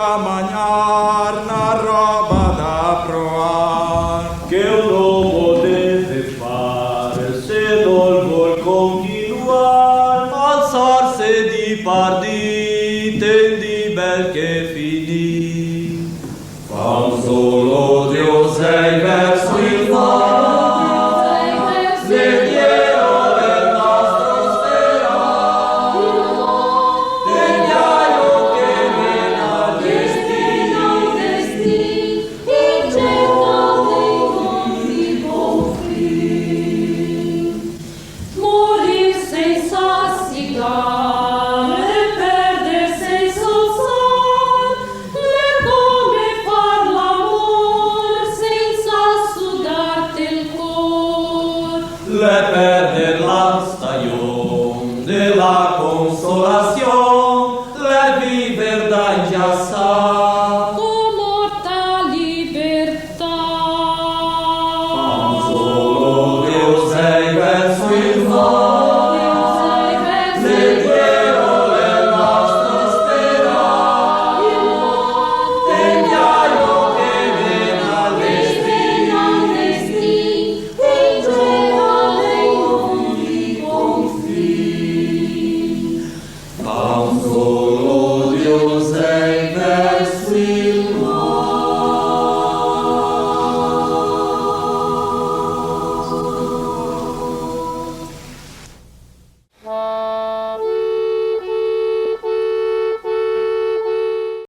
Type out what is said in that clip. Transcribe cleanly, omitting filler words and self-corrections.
camanhar na roba da proar. Que eu não poder far, se non vol continuar, alzarse di partite di bel che finì. Fam solo Deus ei verso il mar, leghiero del nostro sperar, degnaio che mena destino, morir senza sigare, perder senza usar, le come far l'amor senza sudarti il cor. Le perder la stagione de la consolación, le viver da ingiassa